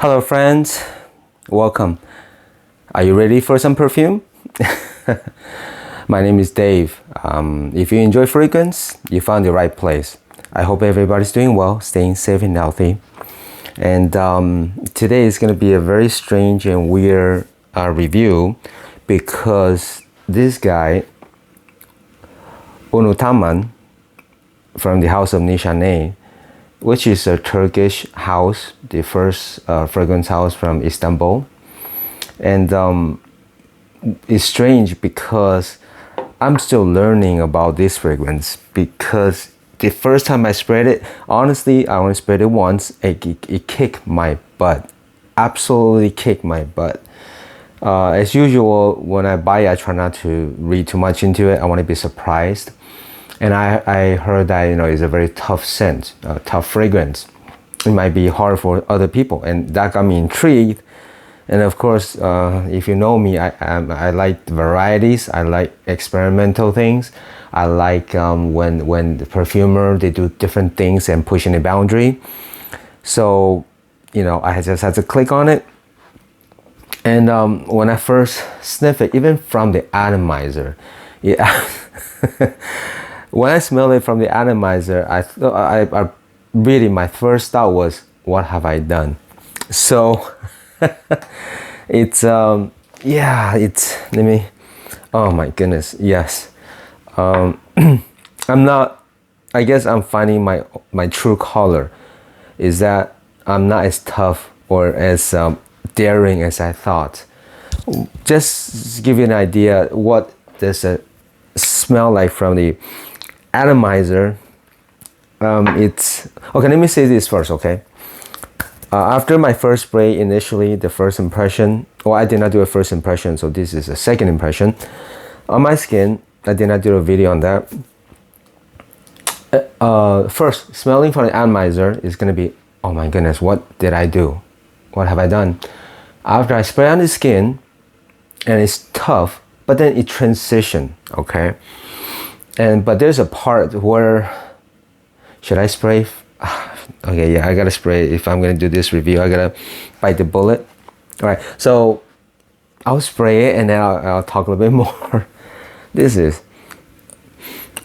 Hello friends, welcome. Are you ready for some perfume? My name is Dave. If you enjoy fragrance, you found the right place. I hope everybody's doing well, staying safe and healthy. And today is going to be a very strange and weird review because this guy, Unutmam, from the house of Nishane, which is a Turkish house, the first fragrance house from Istanbul. And it's strange because I'm still learning about this fragrance, because the first time I sprayed it, honestly, I only sprayed it once. It kicked my butt, absolutely kicked my butt. As usual, when I buy it, I try not to read too much into it. I want to be surprised. And I heard that, it's a very tough scent, tough fragrance. It might be hard for other people, and that got me intrigued. And of course, if you know me, I like varieties. I like experimental things. I like when the perfumer, they do different things and pushing the boundary. So, I just had to click on it. And when I first sniff it, even from the atomizer, yeah. When I smelled it from the atomizer, I really, my first thought was, what have I done? So it's, let me, oh my goodness, yes. I guess I'm finding my true color is that I'm not as tough or as daring as I thought. Just to give you an idea, what does it smell like from the atomizer? It's okay. Let me say this first, okay? After my first spray, initially the first impression, I did not do a first impression, so this is a second impression on my skin. I did not do a video on that. First, smelling from the atomizer is gonna be, oh my goodness, what did I do? What have I done? After I spray on the skin, and it's tough, but then it transitions, okay? But there's a part where, should I spray? Okay, yeah, I gotta spray. If I'm gonna do this review, I gotta bite the bullet. All right, so I'll spray it and then I'll talk a little bit more.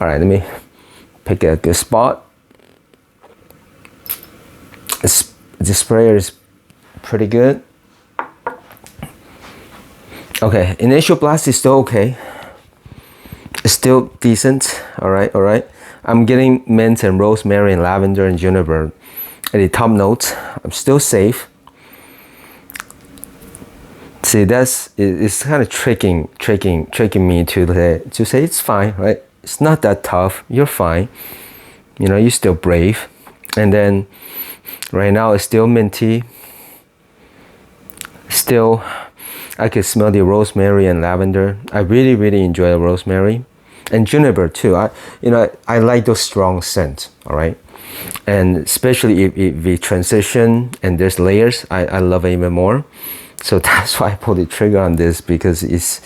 All right, let me pick a good spot. The sprayer is pretty good. Okay, initial blast is still okay. It's still decent. All right. I'm getting mint and rosemary and lavender and juniper at the top notes. I'm still safe. See, it's kind of tricking me to say it's fine, right? It's not that tough. You're fine. You're still brave. And then right now it's still minty. Still, I can smell the rosemary and lavender. I really enjoy the rosemary. And juniper too. I like those strong scents, all right? And especially if we transition and there's layers, I love it even more. So that's why I pulled the trigger on this, because it's,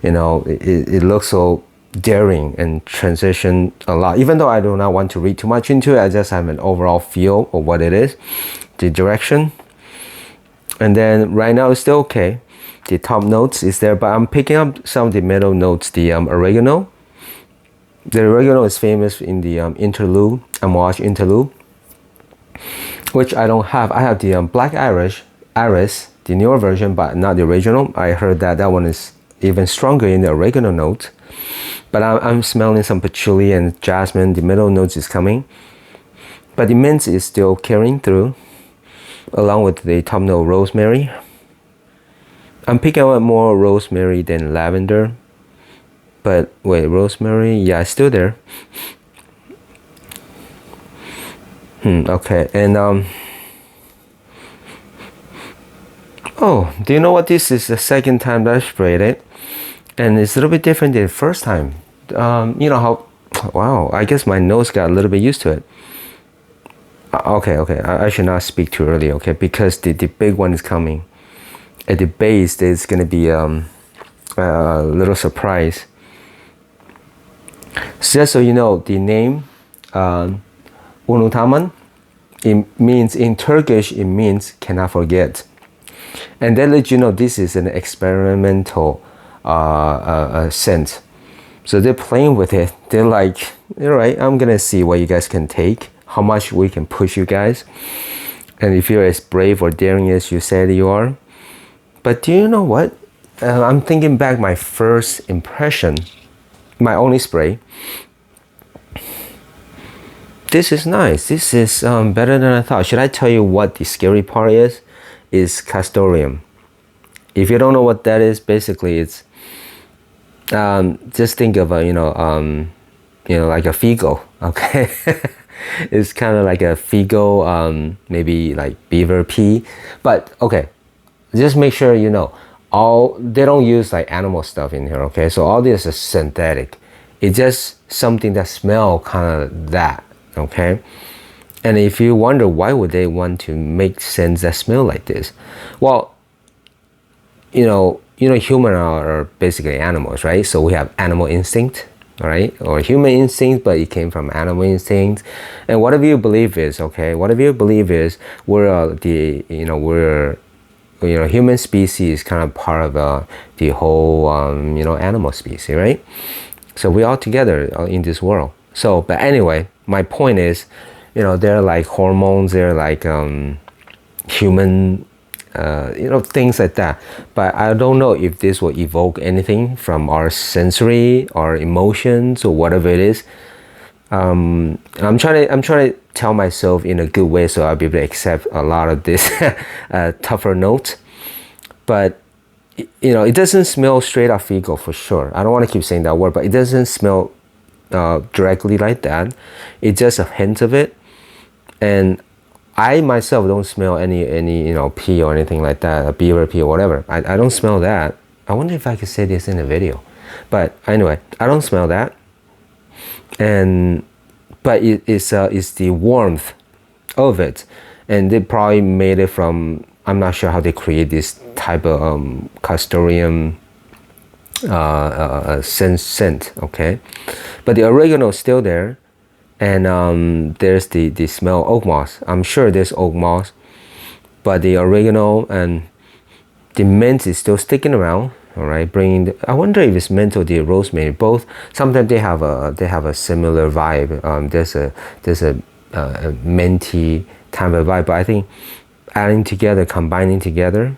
it looks so daring and transition a lot. Even though I do not want to read too much into it, I just have an overall feel of what it is, the direction. And then right now it's still okay. The top notes is there, but I'm picking up some of the middle notes, the oregano. The oregano is famous in the interlude, Amouage interlude, which I don't have. I have the black iris, the newer version, but not the original. I heard that one is even stronger in the oregano note. But I'm smelling some patchouli and jasmine. The middle notes is coming, but the mint is still carrying through, along with the top note rosemary. I'm picking up more rosemary than lavender. But wait, rosemary, yeah, it's still there. Okay, and oh, do you know what? This is the second time that I sprayed it, and it's a little bit different than the first time. Wow, I guess my nose got a little bit used to it. Okay, I should not speak too early, okay, because the big one is coming. At the base, there's gonna be a little surprise. Just so you know, the name Unutmam, it means in Turkish, it means cannot forget. And they let you know this is an experimental scent. So they're playing with it. They're like, all right, I'm gonna see what you guys can take, how much we can push you guys, and if you're as brave or daring as you said you are. But do you know what? I'm thinking back my first impression, my only spray. This is nice. This is better than I thought. Should I tell you what the scary part is? Is castoreum. If you don't know what that is, basically it's just think of a like a figo. Okay, it's kind of like a figo, maybe like beaver pea. But okay, just make sure you know they don't use like animal stuff in here. Okay, so all this is synthetic. It's just something that smell kind of that. Okay, and if you wonder why would they want to make scents that smell like this, well, human are basically animals, right? So we have animal instinct, all right, or human instinct, but it came from animal instinct. And whatever you believe is, okay, whatever you believe is, we're human species kind of part of the whole animal species, right? So we're all together in this world. So, but anyway, my point is, they're like hormones, they're like human, things like that. But I don't know if this will evoke anything from our sensory or emotions or whatever it is. I'm trying to tell myself in a good way so I'll be able to accept a lot of this tougher notes. But it doesn't smell straight off figo for sure. I don't want to keep saying that word, but it doesn't smell directly like that. It's just a hint of it. And I myself don't smell any pea or anything like that, a beaver pea or whatever. I don't smell that. I wonder if I could say this in a video. But anyway, I don't smell that. But it's the warmth of it. And they probably made it from, I'm not sure how they create this type of castoreum scent, okay? But the oregano is still there. And there's the smell oak moss. I'm sure there's oak moss, but the oregano and the mint is still sticking around. All right, I wonder if it's mint or the rosemary. Both sometimes they have a similar vibe. There's a minty kind of a vibe, but I think combining together,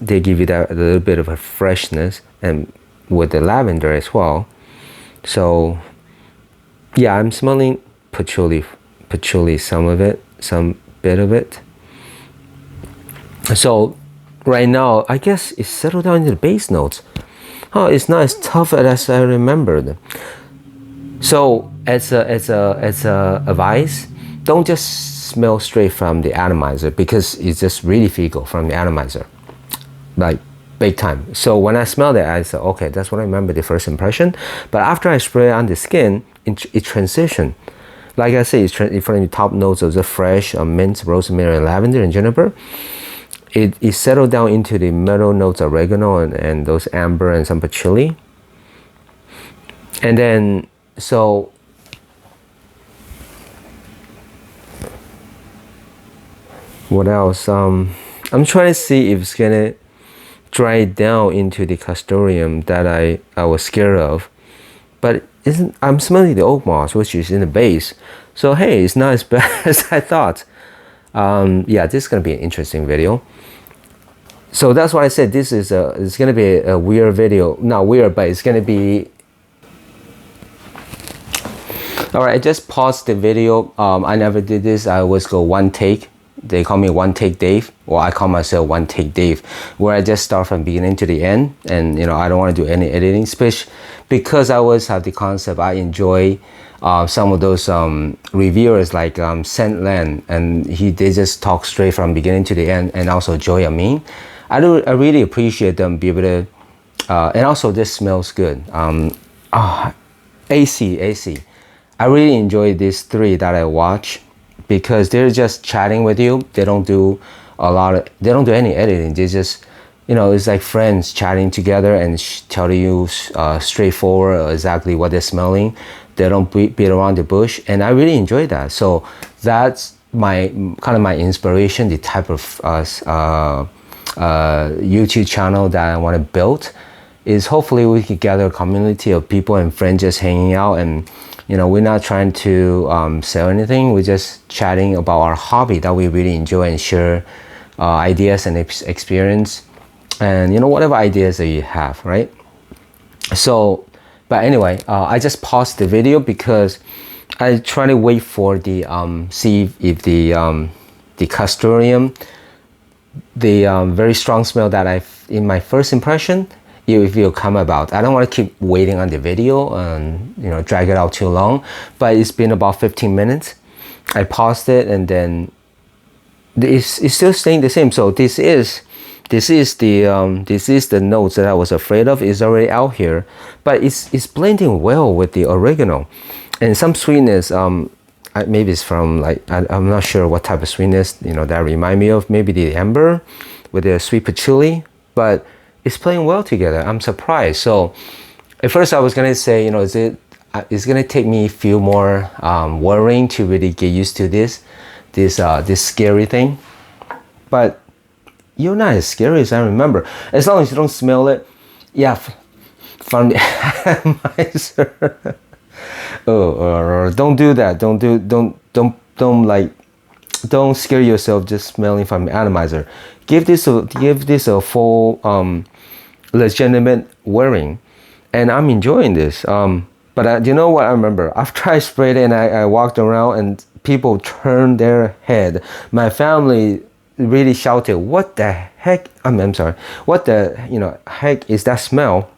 they give you that a little bit of a freshness, and with the lavender as well. So yeah, I'm smelling patchouli, some bit of it. So right now, I guess it's settled down into the base notes. Oh, it's not as tough as I remembered. So as a advice, don't just smell straight from the atomizer, because it's just really figo from the atomizer, like big time. So when I smelled it, I said, okay, that's what I remember, the first impression. But after I spray it on the skin, it transitioned. Like I say, it's from the top notes of the fresh mint, rosemary, lavender, and juniper. It settled down into the middle notes of oregano and those amber and some patchouli. And then, so what else? I'm trying to see if it's gonna dry down into the castoreum that I was scared of. But I'm smelling the oak moss, which is in the base. So hey, it's not as bad as I thought. Yeah, this is gonna be an interesting video. So that's why I said it's gonna be a weird video. Not weird, but it's gonna be. All right, I just paused the video. I never did this. I always go one take. They call me One Take Dave, or I call myself One Take Dave, where I just start from beginning to the end, and I don't want to do any editing, especially because I always have the concept. I enjoy some of those reviewers like Scentland, and they just talk straight from beginning to the end, and also Joy Amin. I really appreciate them be able to, and also this smells good. AC. I really enjoy these three that I watch, because they're just chatting with you. They don't do any editing. They just, it's like friends chatting together and telling you straightforward exactly what they're smelling. They don't beat around the bush, and I really enjoy that. So that's my inspiration, the type of YouTube channel that I want to build is hopefully we can gather a community of people and friends just hanging out, and we're not trying to sell anything. We're just chatting about our hobby that we really enjoy and share ideas and experience, and whatever ideas that you have, right? So, but anyway, I just paused the video because I try to wait for the see if the castoreum, the very strong smell that in my first impression, if it'll come about. I don't want to keep waiting on the video and drag it out too long, but it's been about 15 minutes. I paused it, and then it's still staying the same. So this is the notes that I was afraid of. Is already out here, but it's blending well with the oregano, and some sweetness. Maybe it's from, like, I'm not sure what type of sweetness that remind me of. Maybe the amber with the sweet patchouli, but it's playing well together. I'm surprised. So at first I was gonna say, it's gonna take me a few more worrying to really get used to this scary thing, but you're not as scary as I remember, as long as you don't smell it. Yeah, from the atomizer. Don't do that. Don't scare yourself just smelling from the atomizer. Give this a full legitimate wearing, and I'm enjoying this. But you know what I remember? After I sprayed it and I walked around and people turned their head, my family really shouted, "What the heck?" I'm sorry. What the heck is that smell?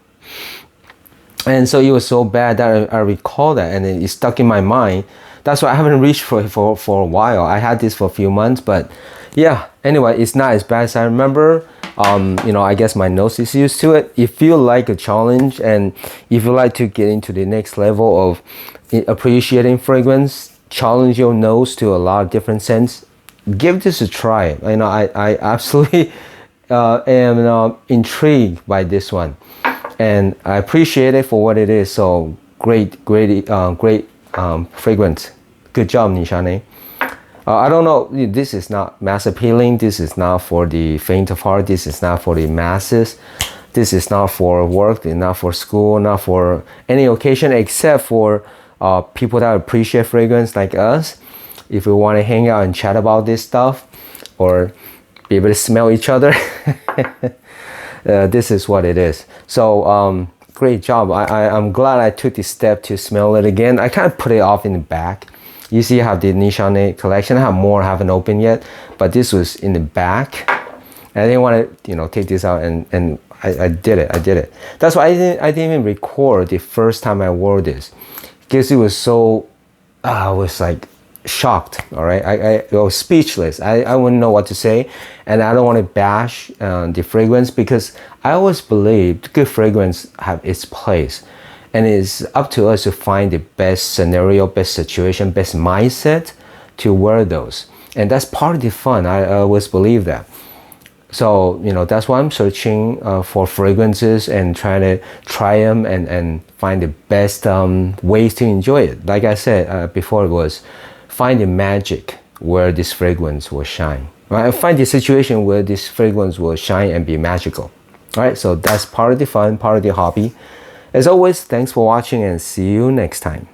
And so it was so bad that I recall that, and it stuck in my mind. That's why I haven't reached for a while. I had this for a few months, but yeah. Anyway, it's not as bad as I remember. I guess my nose is used to it. If you like a challenge, and if you like to get into the next level of appreciating fragrance, challenge your nose to a lot of different scents, give this a try. I absolutely am intrigued by this one, and I appreciate it for what it is. So great fragrance. Good job, Nishane. I don't know, this is not mass appealing. This is not for the faint of heart. This is not for the masses. This is not for work, not for school, not for any occasion, except for people that appreciate fragrance like us. If we want to hang out and chat about this stuff, or be able to smell each other, this is what it is. So great job. I'm glad I took the step to smell it again. I kind of put it off in the back. You see how the Nishane collection, I have more, I haven't opened yet, but this was in the back. I didn't want to take this out, and I did it. That's why I didn't even record the first time I wore this, because it was so I was like shocked. All right, I was speechless. I wouldn't know what to say, and I don't want to bash the fragrance, because I always believed good fragrance have its place, and it's up to us to find the best scenario, best situation, best mindset to wear those, and that's part of the fun. I always believe that. So that's why I'm searching for fragrances and trying to try them and find the best ways to enjoy it. Like I said before, it was find the magic where this fragrance will shine. Right? Find the situation where this fragrance will shine and be magical. All right, so that's part of the fun, part of the hobby. As always, thanks for watching, and see you next time.